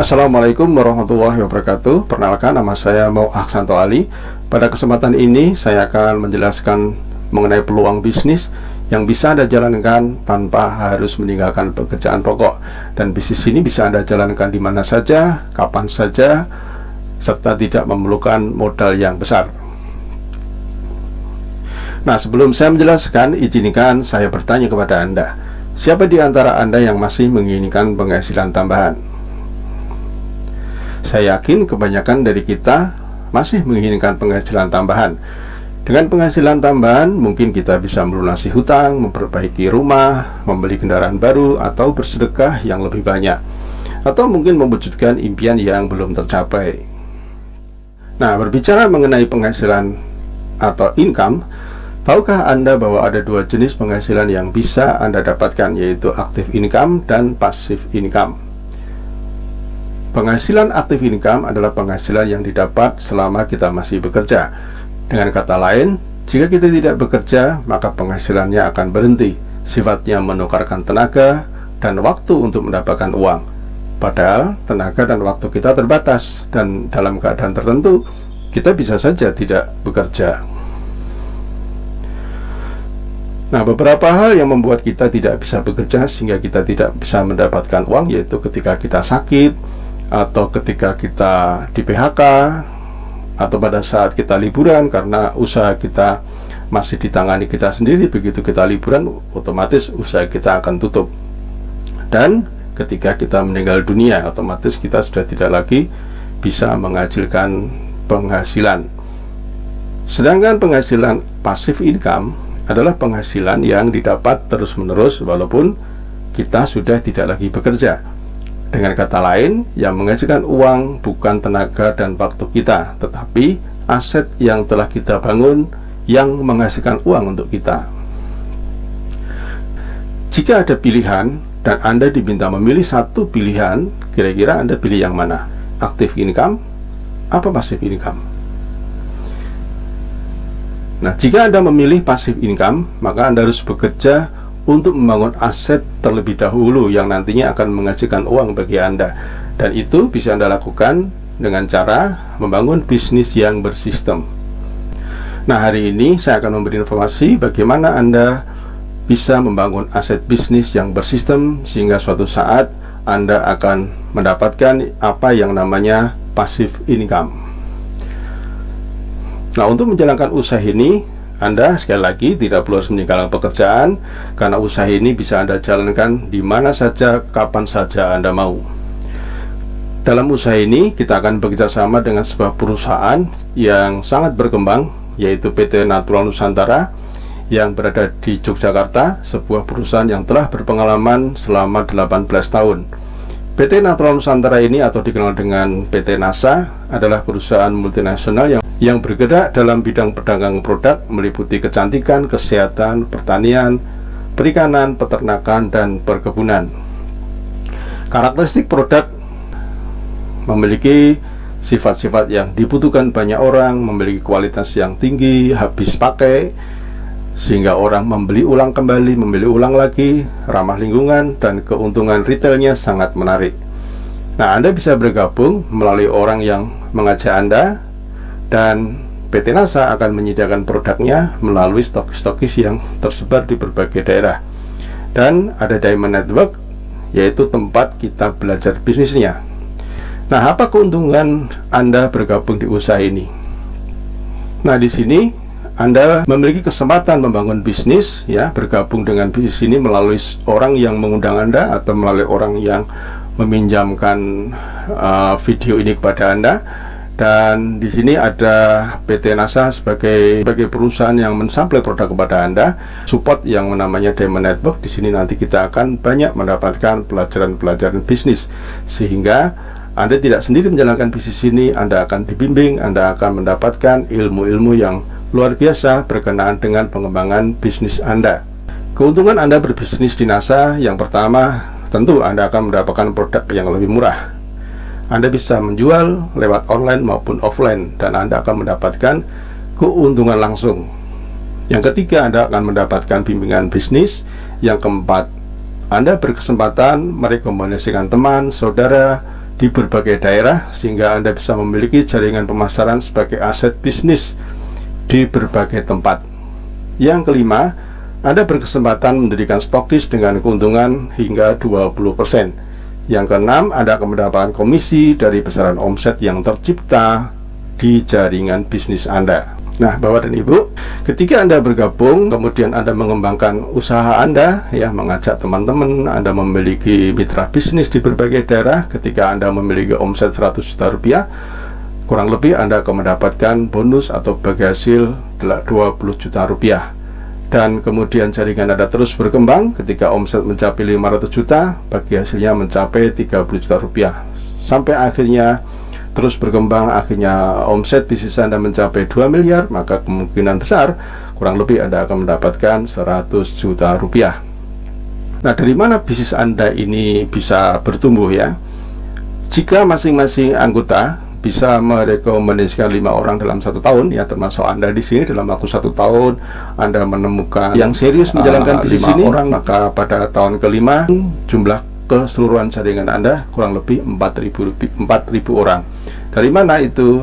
Assalamualaikum warahmatullahi wabarakatuh. Perkenalkan, nama saya Mau Aksanto Ali. Pada kesempatan ini saya akan menjelaskan mengenai peluang bisnis yang bisa Anda jalankan tanpa harus meninggalkan pekerjaan pokok. Dan bisnis ini bisa Anda jalankan di mana saja, kapan saja, serta tidak memerlukan modal yang besar. Nah, sebelum saya menjelaskan, izinkan saya bertanya kepada Anda. Siapa di antara Anda yang masih menginginkan penghasilan tambahan? Saya yakin kebanyakan dari kita masih menginginkan penghasilan tambahan. Dengan penghasilan tambahan, mungkin kita bisa melunasi hutang, memperbaiki rumah, membeli kendaraan baru, atau bersedekah yang lebih banyak, atau mungkin mewujudkan impian yang belum tercapai. Nah, berbicara mengenai penghasilan atau income, tahukah Anda bahwa ada dua jenis penghasilan yang bisa Anda dapatkan, yaitu active income dan passive income. Penghasilan active income adalah penghasilan yang didapat selama kita masih bekerja. Dengan kata lain, jika kita tidak bekerja, maka penghasilannya akan berhenti. Sifatnya menukarkan tenaga dan waktu untuk mendapatkan uang. Padahal tenaga dan waktu kita terbatas, dan dalam keadaan tertentu kita bisa saja tidak bekerja. Nah, beberapa hal yang membuat kita tidak bisa bekerja sehingga kita tidak bisa mendapatkan uang, yaitu ketika kita sakit, atau ketika kita di PHK, atau pada saat kita liburan karena usaha kita masih ditangani kita sendiri. Begitu kita liburan, otomatis usaha kita akan tutup. Dan ketika kita meninggal dunia, otomatis kita sudah tidak lagi bisa menghasilkan penghasilan. Sedangkan penghasilan passive income adalah penghasilan yang didapat terus-menerus walaupun kita sudah tidak lagi bekerja. Dengan kata lain, yang menghasilkan uang bukan tenaga dan waktu kita, tetapi aset yang telah kita bangun yang menghasilkan uang untuk kita. Jika ada pilihan dan Anda diminta memilih satu pilihan, kira-kira Anda pilih yang mana? Active income apa passive income? Nah, jika Anda memilih passive income, maka Anda harus bekerja untuk membangun aset terlebih dahulu yang nantinya akan menghasilkan uang bagi Anda. Dan itu bisa Anda lakukan dengan cara membangun bisnis yang bersistem. Nah, hari ini saya akan memberi informasi bagaimana Anda bisa membangun aset bisnis yang bersistem sehingga suatu saat Anda akan mendapatkan apa yang namanya passive income. Nah, untuk menjalankan usaha ini, Anda sekali lagi tidak perlu harus meninggalkan pekerjaan, karena usaha ini bisa Anda jalankan di mana saja, kapan saja Anda mau. Dalam usaha ini kita akan bekerja sama dengan sebuah perusahaan yang sangat berkembang, yaitu PT Natural Nusantara yang berada di Yogyakarta, sebuah perusahaan yang telah berpengalaman selama 18 tahun. PT Natural Nusantara ini, atau dikenal dengan PT NASA, adalah perusahaan multinasional yang bergerak dalam bidang perdagangan produk meliputi kecantikan, kesehatan, pertanian, perikanan, peternakan, dan perkebunan. Karakteristik produk memiliki sifat-sifat yang dibutuhkan banyak orang, memiliki kualitas yang tinggi, habis pakai, sehingga orang membeli ulang kembali, membeli ulang lagi, ramah lingkungan, dan keuntungan retailnya sangat menarik. Nah, Anda bisa bergabung melalui orang yang mengajak Anda, dan PT NASA akan menyediakan produknya melalui stokis-stokis yang tersebar di berbagai daerah. Dan ada Diamond Network, yaitu tempat kita belajar bisnisnya. Nah, apa keuntungan Anda bergabung di usaha ini? Nah, di sini Anda memiliki kesempatan membangun bisnis, ya, bergabung dengan bisnis ini melalui orang yang mengundang Anda atau melalui orang yang meminjamkan video ini kepada Anda. Dan di sini ada PT NASA sebagai perusahaan yang mensuplai produk kepada Anda, support yang namanya Diamond Network. Di sini nanti kita akan banyak mendapatkan pelajaran-pelajaran bisnis, sehingga Anda tidak sendiri menjalankan bisnis ini. Anda akan dibimbing, Anda akan mendapatkan ilmu-ilmu yang luar biasa berkenaan dengan pengembangan bisnis Anda. Keuntungan Anda berbisnis di NASA, yang pertama, tentu Anda akan mendapatkan produk yang lebih murah. Anda bisa menjual lewat online maupun offline, dan Anda akan mendapatkan keuntungan langsung. Yang ketiga, Anda akan mendapatkan bimbingan bisnis. Yang keempat, Anda berkesempatan merekomendasikan teman, saudara, di berbagai daerah, sehingga Anda bisa memiliki jaringan pemasaran sebagai aset bisnis di berbagai tempat. Yang kelima, Anda berkesempatan mendirikan stokis dengan keuntungan hingga 20%. Yang keenam, Anda akan mendapatkan komisi dari besaran omset yang tercipta di jaringan bisnis Anda. Nah, Bapak dan Ibu, ketika Anda bergabung, kemudian Anda mengembangkan usaha Anda, ya, mengajak teman-teman, Anda memiliki mitra bisnis di berbagai daerah. Ketika Anda memiliki omset 100 juta rupiah, kurang lebih Anda akan mendapatkan bonus atau bagi hasil 20 juta rupiah. Dan kemudian jaringan Anda terus berkembang. Ketika omset mencapai 500 juta, bagi hasilnya mencapai 30 juta rupiah. Sampai akhirnya terus berkembang, akhirnya omset bisnis Anda mencapai 2 miliar, maka kemungkinan besar kurang lebih Anda akan mendapatkan 100 juta rupiah. Nah, dari mana bisnis Anda ini bisa bertumbuh, ya? Jika masing-masing anggota bisa merekomendasikan 5 orang dalam 1 tahun, ya, termasuk Anda di sini, dalam waktu 1 tahun Anda menemukan yang serius menjalankan bisnis ini, orang, maka pada tahun kelima jumlah keseluruhan jaringan Anda kurang lebih 4.000 orang. Dari mana itu?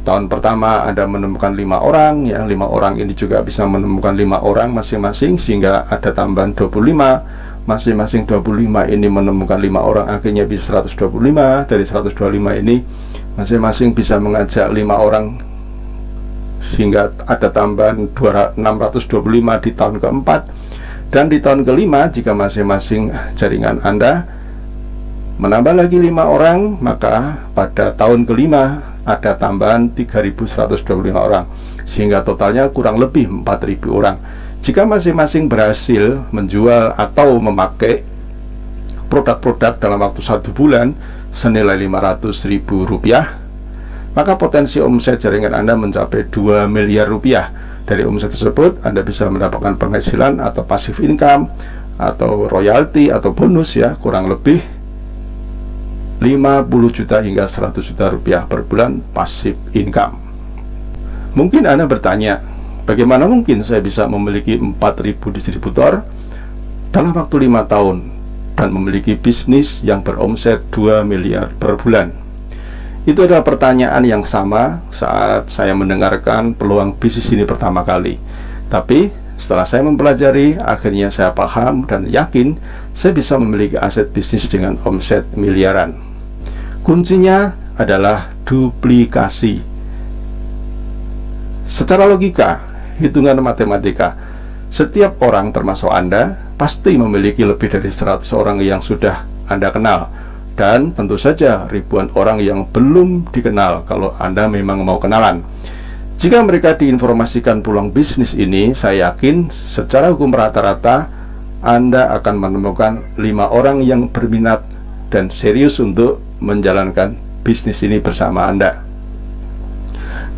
Tahun pertama Anda menemukan 5 orang, ya, 5 orang ini juga bisa menemukan 5 orang masing-masing, sehingga ada tambahan 25. Masing-masing 25 ini menemukan 5 orang, akhirnya bisa 125. Dari 125 ini masing-masing bisa mengajak 5 orang, sehingga ada tambahan 625 di tahun keempat. Dan di tahun kelima, jika masing-masing jaringan Anda menambah lagi 5 orang, maka pada tahun kelima ada tambahan 3.125 orang, sehingga totalnya kurang lebih 4.000 orang. Jika masing-masing berhasil menjual atau memakai produk-produk dalam waktu 1 bulan senilai 500.000 rupiah, maka potensi omset jaringan Anda mencapai 2 miliar rupiah. Dari omset tersebut Anda bisa mendapatkan penghasilan atau passive income atau royalti atau bonus, ya, kurang lebih 50 juta hingga 100 juta rupiah per bulan passive income. Mungkin Anda bertanya, bagaimana mungkin saya bisa memiliki 4.000 distributor dalam waktu 5 tahun dan memiliki bisnis yang beromset 2 miliar per bulan? Itu adalah pertanyaan yang sama saat saya mendengarkan peluang bisnis ini pertama kali. Tapi setelah saya mempelajari, akhirnya saya paham dan yakin saya bisa memiliki aset bisnis dengan omset miliaran. Kuncinya adalah duplikasi. Secara logika, hitungan matematika, setiap orang termasuk Anda pasti memiliki lebih dari 100 orang yang sudah Anda kenal. Dan tentu saja ribuan orang yang belum dikenal kalau Anda memang mau kenalan. Jika mereka diinformasikan peluang bisnis ini, saya yakin secara hukum rata-rata Anda akan menemukan 5 orang yang berminat dan serius untuk menjalankan bisnis ini bersama Anda.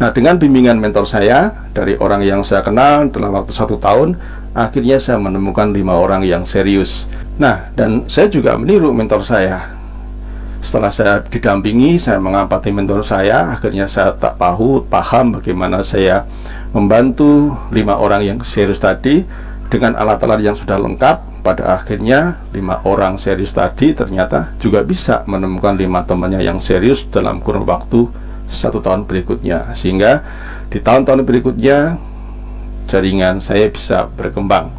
Nah, dengan bimbingan mentor saya dari orang yang saya kenal dalam waktu 1 tahun, akhirnya saya menemukan 5 orang yang serius. Nah, dan saya juga meniru mentor saya. Setelah saya didampingi, saya mengamati mentor saya, akhirnya saya tak paham bagaimana saya membantu 5 orang yang serius tadi dengan alat-alat yang sudah lengkap. Pada akhirnya 5 orang serius tadi ternyata juga bisa menemukan 5 temannya yang serius dalam kurun waktu 1 tahun berikutnya, sehingga di tahun-tahun berikutnya jaringan saya bisa berkembang.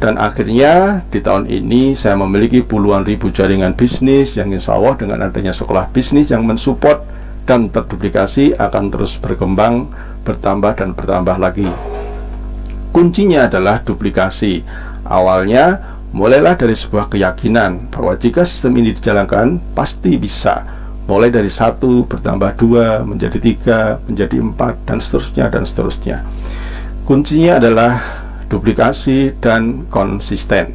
Dan akhirnya di tahun ini saya memiliki puluhan ribu jaringan bisnis yang insya Allah dengan adanya sekolah bisnis yang mensupport dan terduplikasi akan terus berkembang, bertambah dan bertambah lagi. Kuncinya adalah duplikasi. Awalnya mulailah dari sebuah keyakinan bahwa jika sistem ini dijalankan pasti bisa. Mulai dari 1 bertambah 2 menjadi 3 menjadi 4 dan seterusnya dan seterusnya. Kuncinya adalah duplikasi dan konsisten.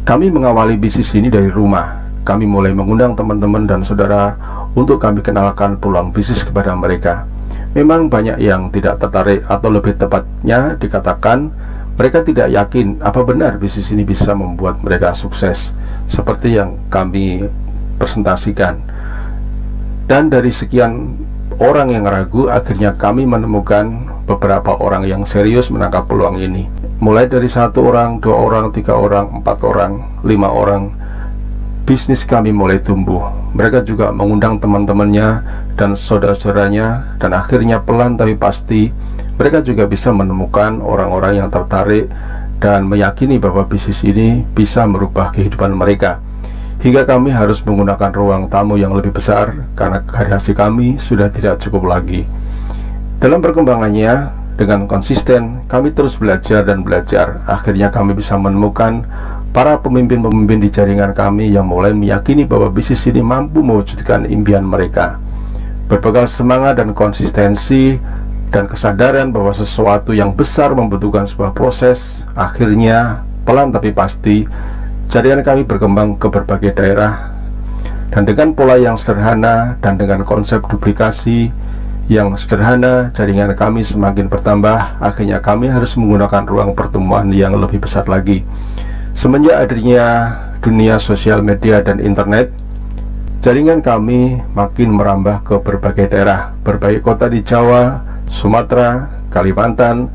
Kami mengawali bisnis ini dari rumah. Kami mulai mengundang teman-teman dan saudara untuk kami kenalkan peluang bisnis kepada mereka. Memang banyak yang tidak tertarik, atau lebih tepatnya dikatakan mereka tidak yakin apa benar bisnis ini bisa membuat mereka sukses seperti yang kami presentasikan. Dan dari sekian orang yang ragu, akhirnya kami menemukan beberapa orang yang serius menangkap peluang ini. Mulai dari 1 orang, 2 orang, 3 orang, 4 orang, 5 orang, bisnis kami mulai tumbuh. Mereka juga mengundang teman-temannya dan saudara-saudaranya, dan akhirnya pelan tapi pasti mereka juga bisa menemukan orang-orang yang tertarik dan meyakini bahwa bisnis ini bisa merubah kehidupan mereka. Hingga kami harus menggunakan ruang tamu yang lebih besar karena karyawan kami sudah tidak cukup lagi. Dalam perkembangannya, dengan konsisten kami terus belajar dan belajar. Akhirnya kami bisa menemukan para pemimpin-pemimpin di jaringan kami yang mulai meyakini bahwa bisnis ini mampu mewujudkan impian mereka. Berbekal semangat dan konsistensi dan kesadaran bahwa sesuatu yang besar membutuhkan sebuah proses, akhirnya pelan tapi pasti jaringan kami berkembang ke berbagai daerah. Dan dengan pola yang sederhana dan dengan konsep duplikasi yang sederhana, jaringan kami semakin bertambah. Akhirnya kami harus menggunakan ruang pertemuan yang lebih besar lagi. Semenjak adanya dunia sosial media dan internet, jaringan kami makin merambah ke berbagai daerah, berbagai kota di Jawa, Sumatera, Kalimantan,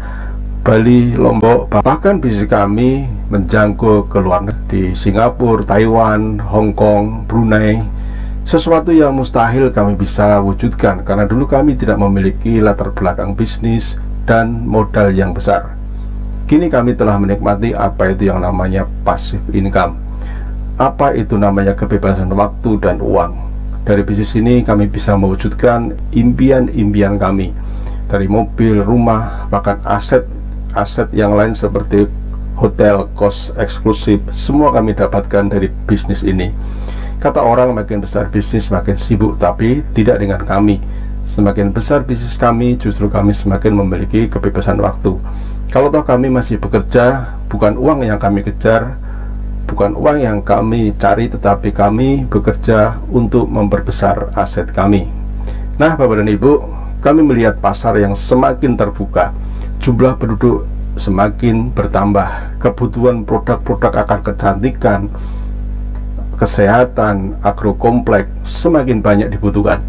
Bali, Lombok. Bahkan bisnis kami menjangkau ke luar negeri, di Singapura, Taiwan, Hong Kong, Brunei. Sesuatu yang mustahil kami bisa wujudkan karena dulu kami tidak memiliki latar belakang bisnis dan modal yang besar. Kini kami telah menikmati apa itu yang namanya passive income, apa itu namanya kebebasan waktu dan uang. Dari bisnis ini kami bisa mewujudkan impian-impian kami, dari mobil, rumah, bahkan aset yang lain seperti hotel, kos eksklusif. Semua kami dapatkan dari bisnis ini. Kata orang, makin besar bisnis makin sibuk, tapi tidak dengan kami. Semakin besar bisnis kami, justru kami semakin memiliki kebebasan waktu. Kalau toh kami masih bekerja, bukan uang yang kami kejar, bukan uang yang kami cari, tetapi kami bekerja untuk memperbesar aset kami. Nah, Bapak dan Ibu, kami melihat pasar yang semakin terbuka, jumlah penduduk semakin bertambah, kebutuhan produk-produk akan kecantikan, kesehatan, agrokompleks semakin banyak dibutuhkan.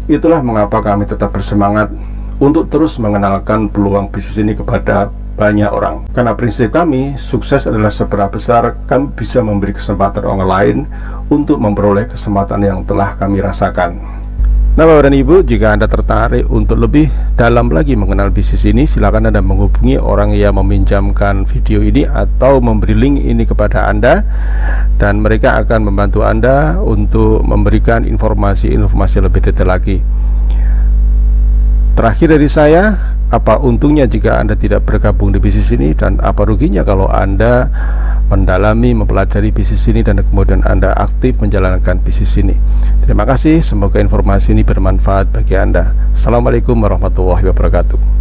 Itulah mengapa kami tetap bersemangat untuk terus mengenalkan peluang bisnis ini kepada banyak orang. Karena prinsip kami, sukses adalah seberapa besar kami bisa memberi kesempatan orang lain untuk memperoleh kesempatan yang telah kami rasakan. Nah, Bapak dan Ibu, jika Anda tertarik untuk lebih dalam lagi mengenal bisnis ini, silakan Anda menghubungi orang yang meminjamkan video ini atau memberi link ini kepada Anda, dan mereka akan membantu Anda untuk memberikan informasi-informasi lebih detail lagi. Terakhir dari saya, apa untungnya jika Anda tidak bergabung di bisnis ini, dan apa ruginya kalau Anda mendalami, mempelajari bisnis ini dan kemudian Anda aktif menjalankan bisnis ini. Terima kasih, semoga informasi ini bermanfaat bagi Anda. Assalamualaikum warahmatullahi wabarakatuh.